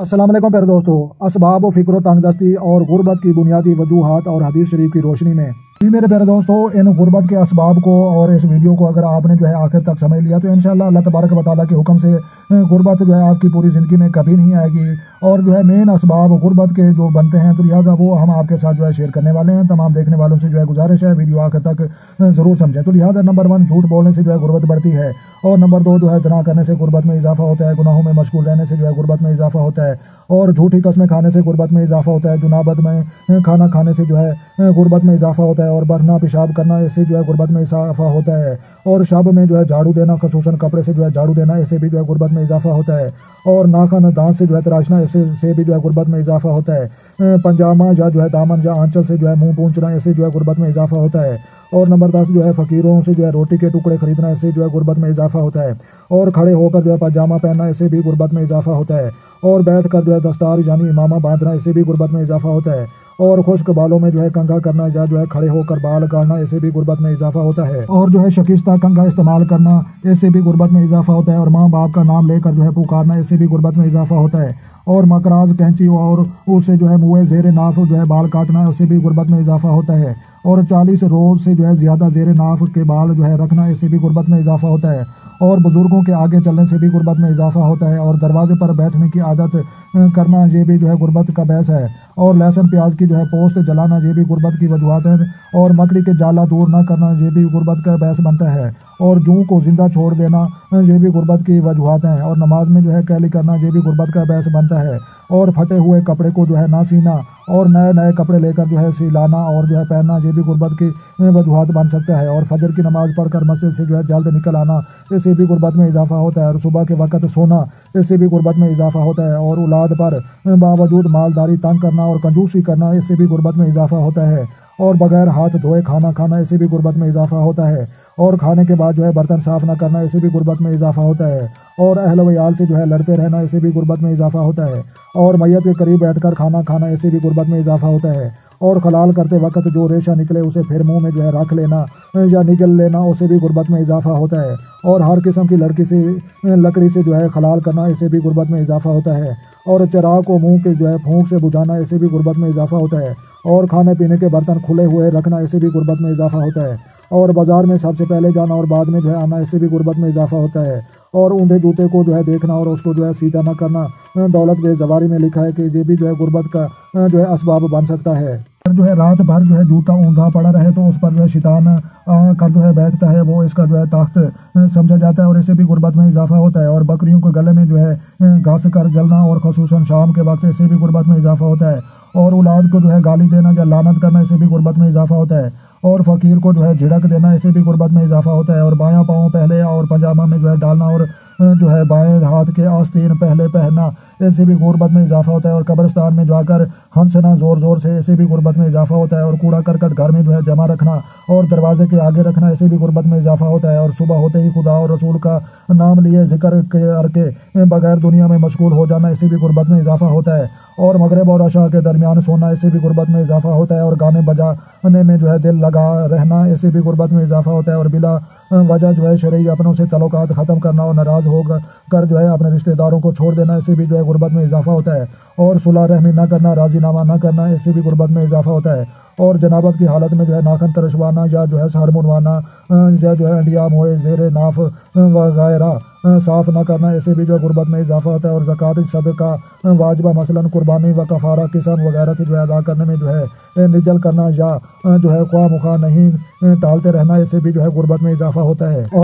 अस्सलाम वालेकुम प्यारे दोस्तों, असबाब व फिक्र तंगदस्ती और गुर्बत की बुनियादी वजूहात और हदीस शरीफ की रोशनी में जी मेरे प्यारे दोस्तों, इन गुर्बत के असबाब को और इस वीडियो को अगर आपने जो है आखिर तक समझ लिया तो इंशाअल्लाह अल्लाह तबारक व तआला के हुक्म से गुर्बत जो है आपकी पूरी ज़िंदगी में कभी नहीं आएगी। और जो है मेन असबाब गुर्बत के जो बनते हैं तो लिहाजा वो हम आपके साथ जो है शेयर करने वाले हैं। तमाम देखने वालों से जो है गुजारिश है वीडियो आखिर तक ज़रूर समझें। तो लिहाजा नंबर 1, झूठ बोलने से जो है गुर्बत बढ़ती है। और नंबर 2 जो है ज़ना करने से गुर्बत में इजाफा होता है। गुनाहों में मशगूल रहने से जो है गुर्बत में इजाफा होता है। और झूठी कस्में खाने से गुर्बत में इजाफा होता है। जुनाबत में खाना खाने से जो है गुर्बत में इजाफा होता है। और बरना पेशाब करना, इससे जो है गुर्बत में इजाफा होता है। और शब में जो है झाड़ू देना, खसूसन कपड़े से जो है झाड़ू देना, इससे भी जो है गुर्बत में इजाफा होता है। और नाखन दांत से जो है तराशना, इससे भी जो है गुर्बत में इजाफा होता है। पंजामा या जो है दामन या आंचल से जो है मुंह पूंछना, इससे जो है गुर्बत में इजाफा होता है। और नंबर 10 जो है फ़कीरों से जो है रोटी के टुकड़े खरीदना, इससे जो है गुर्बत में इजाफा होता है। और खड़े होकर जो है पजामा पहनना, इससे भी गुर्बत में इजाफा होता है। और बैठ कर जो है दस्तार यानी इमामा बांधना, इससे भी गुर्बत में इजाफा होता है। और खुश्क बालों में जो है कंघा करना या जो है खड़े होकर बाल गाड़ना, इससे भी गुर्बत में इजाफा होता है। और जो है शकिस्ता कंघा इस्तेमाल करना, इससे भी गुर्बत में इजाफा होता है। और माँ बाप का नाम लेकर जो है पुकारना, इससे भी गुर्बत में इजाफा होता है। और मकराज कैंची और उससे जो है मुँह ज़ेर नाफ जो है बाल काटना, उससे भी गुर्बत में इजाफा होता है। और 40 रोज़ से जो है ज़्यादा ज़ेर नाफ के बाल जो है रखना, इससे भी गुर्बत में इजाफा होता है। और बुजुर्गों के आगे चलने से भी गुर्बत में इजाफा होता है। और दरवाजे पर बैठने की आदत करना, ये भी जो है गुर्बत का बहस है। और लहसुन प्याज की जो है पोस्ट जलाना, ये भी गुर्बत की वजूहात है। और मकड़ी के जाला दूर न करना, ये भी गुर्बत का बहस बनता है। और जूं को जिंदा छोड़ देना, ये भी गुर्बत की वजूहात हैं। और नमाज में जो है कैली करना, ये भी गुर्बत का बहस बनता है। और फटे हुए कपड़े को जो है ना सीना और नए नए कपड़े लेकर जो है सिलाना और जो है पहनना, ये भी गुर्बत की वजूहात बन सकता है। और फजर की नमाज पढ़कर मस्जिद से जो है जल्द निकल आना, इससे भी गुर्बत में इजाफा होता है। और सुबह के वक्त सोना, इससे भी गुर्बत में इजाफा होता है। और औलाद पर बावजूद मालदारी तंग करना और कंजूसी करना, इससे भी गुर्बत में इजाफा होता है। और बगैर हाथ धोए खाना खाना, इससे भी गुर्बत में इजाफा होता है। और खाने के बाद जो है बर्तन साफ न करना, इससे भी गुर्बत में इजाफा होता है। और अहल वयाल से जो है लड़ते रहना, इससे भी गुर्बत में इजाफा होता है। और मैयत के करीब बैठकर खाना खाना, इससे भी गुर्बत में इजाफा होता है। और खलाल करते वक्त जो रेशा निकले उसे फिर मुंह में जो है रख लेना या निगल लेना, उससे भी गुर्बत में इजाफा होता है। और हर किस्म की लकड़ी से जो है खलाल करना, इससे भी गुर्बत में इजाफा होता है। और चिराग को मुंह के जो है फूंक से बुझाना, इससे भी गुर्बत में इजाफा होता है। और खाने पीने के बर्तन खुले हुए रखना, इससे भी गुर्बत में इजाफा होता है। और बाजार में सबसे पहले जाना और बाद में जो है आना, इससे भी गुर्बत में इजाफा होता है। और ऊंधे जूते को जो है देखना और उसको जो है सीधा न करना, दौलत बेज़वारी में लिखा है कि ये भी जो है गुर्बत का जो है असबाब बन सकता है। जो है रात भर जो है जूता ऊंधा पड़ा रहे तो उस पर जो है शैतान का जो है बैठता है, वो इसका जो है ताकत समझा जाता है और इससे भी गुर्बत में इजाफा होता है। और बकरियों के गले में जो है घास कर जलना और खसूसन शाम के वक्त, इससे भी गुर्बत में इजाफा होता है। और औलाद को जो है गाली देना या लानत करना, इससे भी गुर्बत में इजाफा होता है। और फ़कीर को जो है झिड़क देना, इससे भी गुर्बत में इजाफा होता है। और बायां पाँव पहले और पजामा में जो है डालना और जो है बाएं हाथ के आस्तीन पहले पहनना, इससे भी गुर्बत में इजाफा होता है। और कब्रिस्तान में जाकर हंसना ज़ोर ज़ोर से, इससे भी गुर्बत में इजाफा होता है। और कूड़ा करकट घर में जो है जमा रखना और दरवाजे के आगे रखना, इससे भी गुर्बत में इजाफा होता है। और सुबह होते ही खुदा और रसूल का नाम लिए जिक्र करके बगैर दुनिया में मशगूल हो जाना, इससे भी गुर्बत में इजाफा होता है। और मगरिब और अशा के दरमियान सोना, इससे भी गुर्बत में इजाफा होता है। और गाने बजाने में जो है दिल लगा रहना, इससे भी गुर्बत में इजाफा होता है। और बिला वजह जो है शरई अपनों से तल्लुकात ख़त्म करना और नाराज़ होकर जो है अपने रिश्तेदारों को छोड़ देना, इससे भी जो है गुर्बत में इजाफा होता है। और सुलह रहमी न करना, राजीनामा न करना, इससे भी गुर्बत में इजाफा होता है। और जनाबत की हालत में जो है नाखन तरशवाना या जो है सर मुनवाना या जो है अंडिया मोए ज़ेर नाफ वगैरह साफ न करना, इससे भी जो है गुर्बत में इजाफा होता है। और ज़कात सदका वाजिबा मसलन कुर्बानी व कफ़ारा किसान वगैरह की जो है अदा करने में जो है निजल करना या जो है ख्वाह मुखा नहीं टालते रहना, इससे भी जो है गुर्बत में इजाफा होता है।